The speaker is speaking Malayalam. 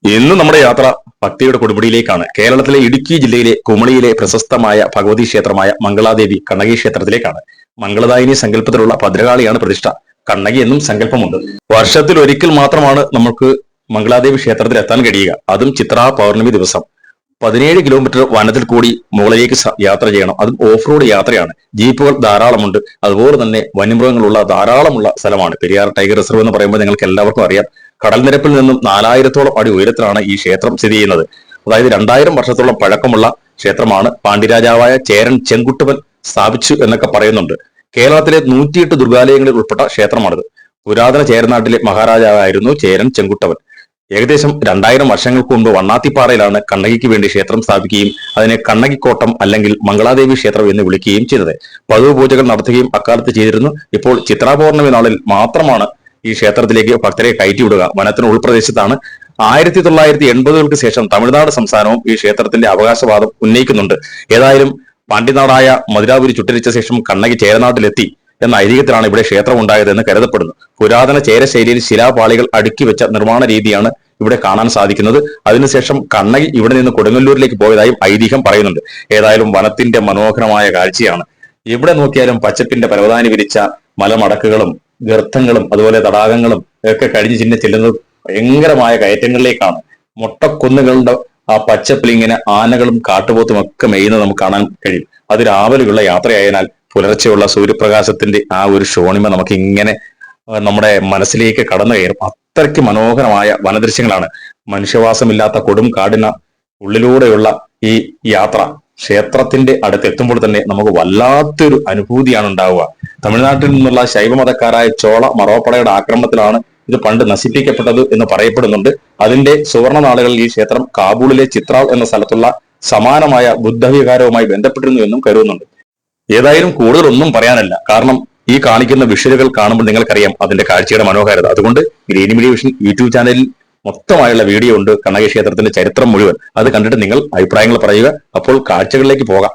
ഇന്ന് നമ്മുടെ യാത്ര ഭക്തിയുടെ കൊടുമുടിയിലേക്കാണ്. കേരളത്തിലെ ഇടുക്കി ജില്ലയിലെ കുമളിയിലെ പ്രശസ്തമായ ഭഗവതി ക്ഷേത്രമായ മംഗളാദേവി കണ്ണകി ക്ഷേത്രത്തിലേക്കാണ്. മംഗളദായിനി സങ്കല്പത്തിലുള്ള ഭദ്രകാളിയാണ് പ്രതിഷ്ഠ. കണ്ണകി എന്നും സങ്കല്പമുണ്ട്. വർഷത്തിൽ ഒരിക്കൽ മാത്രമാണ് നമുക്ക് മംഗളാദേവി ക്ഷേത്രത്തിൽ എത്താൻ കഴിയുക, അതും ചിത്രാ പൗർണമി ദിവസം. 17 കിലോമീറ്റർ വനത്തിൽ കൂടി മുകളിലേക്ക് യാത്ര ചെയ്യണം. അതും ഓഫ് റോഡ് യാത്രയാണ്. ജീപ്പുകൾ ധാരാളമുണ്ട്. അതുപോലെ തന്നെ വന്യമൃഗങ്ങളുള്ള ധാരാളമുള്ള സ്ഥലമാണ്. പെരിയാർ ടൈഗർ റിസർവ് എന്ന് പറയുമ്പോൾ നിങ്ങൾക്ക് എല്ലാവർക്കും അറിയാം. കടൽ നിരപ്പിൽ നിന്നും 4000-ഓളം അടി ഉയരത്തിലാണ് ഈ ക്ഷേത്രം സ്ഥിതി ചെയ്യുന്നത്. അതായത് 2000 വർഷത്തോളം പഴക്കമുള്ള ക്ഷേത്രമാണ്. പാണ്ഡ്യരാജാവായ ചേരൻ ചെങ്കുട്ടുവൻ സ്ഥാപിച്ചു എന്നൊക്കെ പറയുന്നുണ്ട്. കേരളത്തിലെ 108 ദുർഗാലയങ്ങളിൽ ഉൾപ്പെട്ട ക്ഷേത്രമാണിത്. പുരാതന ചേരനാട്ടിലെ മഹാരാജാവായിരുന്നു ചേരൻ ചെങ്കുട്ടവൻ. ഏകദേശം 2000 വർഷങ്ങൾക്ക് മുമ്പ് വണ്ണാത്തിപ്പാറയിലാണ് കണ്ണകിക്ക് വേണ്ടി ക്ഷേത്രം സ്ഥാപിക്കുകയും അതിനെ കണ്ണകിക്കോട്ടം അല്ലെങ്കിൽ മംഗളാദേവി ക്ഷേത്രം എന്ന് വിളിക്കുകയും ചെയ്തത്. പതിവ് പൂജകൾ നടത്തുകയും അക്കാലത്ത് ചെയ്തിരുന്നു. ഇപ്പോൾ ചിത്രാപൗർണമി നാളിൽ മാത്രമാണ് ഈ ക്ഷേത്രത്തിലേക്ക് ഭക്തരെ കയറ്റിവിടുക. വനത്തിന് ഉൾപ്രദേശത്താണ്. 1980-കൾക്ക് ശേഷം തമിഴ്നാട് സംസ്ഥാനവും ഈ ക്ഷേത്രത്തിന്റെ അവകാശവാദം ഉന്നയിക്കുന്നുണ്ട്. ഏതായാലും പാണ്ഡ്യനാടായ മധുരാപുരി ചുട്ടരിച്ച ശേഷം കണ്ണകി ചേരനാട്ടിലെത്തി എന്ന ഐതിഹ്യത്തിലാണ് ഇവിടെ ക്ഷേത്രം ഉണ്ടായതെന്ന് കരുതപ്പെടുന്നു. പുരാതന ചേരശൈലിയിൽ ശിലാപാളികൾ അടുക്കി വെച്ച നിർമ്മാണ രീതിയാണ് ഇവിടെ കാണാൻ സാധിക്കുന്നത്. അതിനുശേഷം കണ്ണകി ഇവിടെ നിന്ന് കൊടുങ്ങല്ലൂരിലേക്ക് പോയതായും ഐതിഹ്യം പറയുന്നുണ്ട്. ഏതായാലും വനത്തിന്റെ മനോഹരമായ കാഴ്ചയാണ്. എവിടെ നോക്കിയാലും പച്ചപ്പിന്റെ പരവതാനി വിരിച്ച മലമടക്കുകളും ഗർത്തങ്ങളും അതുപോലെ തടാകങ്ങളും ഒക്കെ കഴിഞ്ഞ് ചെല്ലുന്നത് ഭയങ്കരമായ കയറ്റങ്ങളിലേക്കാണ്. മൊട്ടക്കുന്നുകളുടെ ആ പച്ചപ്പിൽ ഇങ്ങനെ ആനകളും കാട്ടുപോത്തും ഒക്കെ മെയ്യുന്നത് നമുക്ക് കാണാൻ കഴിയും. അത് രാവിലെയുള്ള യാത്രയായതിനാൽ പുലർച്ചെയുള്ള സൂര്യപ്രകാശത്തിന്റെ ആ ഒരു ഷോണിമ നമുക്ക് ഇങ്ങനെ നമ്മുടെ മനസ്സിലേക്ക് കടന്നു കയറും. അത്രയ്ക്ക് മനോഹരമായ വനദൃശ്യങ്ങളാണ്. മനുഷ്യവാസമില്ലാത്ത കൊടും കാടിന ഉള്ളിലൂടെയുള്ള ഈ യാത്ര ക്ഷേത്രത്തിന്റെ അടുത്ത് എത്തുമ്പോൾ തന്നെ നമുക്ക് വല്ലാത്തൊരു അനുഭൂതിയാണ് ഉണ്ടാവുക. തമിഴ്നാട്ടിൽ നിന്നുള്ള ശൈവമതക്കാരായ ചോള മറോപ്പടയുടെ ആക്രമണത്തിലാണ് ഇത് പണ്ട് നശിപ്പിക്കപ്പെട്ടത് എന്ന് പറയപ്പെടുന്നുണ്ട്. അതിന്റെ സുവർണ നാളുകളിൽ ഈ ക്ഷേത്രം കാബൂളിലെ ചിത്രാൾ എന്ന സ്ഥലത്തുള്ള സമാനമായ ബുദ്ധവികാരവുമായി ബന്ധപ്പെട്ടിരുന്നു എന്നും കരുതുന്നുണ്ട്. ഏതായാലും കൂടുതലൊന്നും പറയാനല്ല. കാരണം ഈ കാണിക്കുന്ന വിഷ്വലുകൾ കാണുമ്പോൾ നിങ്ങൾക്കറിയാം അതിന്റെ കാഴ്ചയുടെ മനോഹാരിത. അതുകൊണ്ട് ഗ്രീൻ മീഡിയ വിഷൻ യൂട്യൂബ് ചാനലിൽ മൊത്തമായുള്ള വീഡിയോ ഉണ്ട് കണ്ണകി ക്ഷേത്രത്തിന്റെ ചരിത്രം മുഴുവൻ. അത് കണ്ടിട്ട് നിങ്ങൾ അഭിപ്രായങ്ങൾ പറയുക. അപ്പോൾ കാഴ്ചകളിലേക്ക് പോകാം.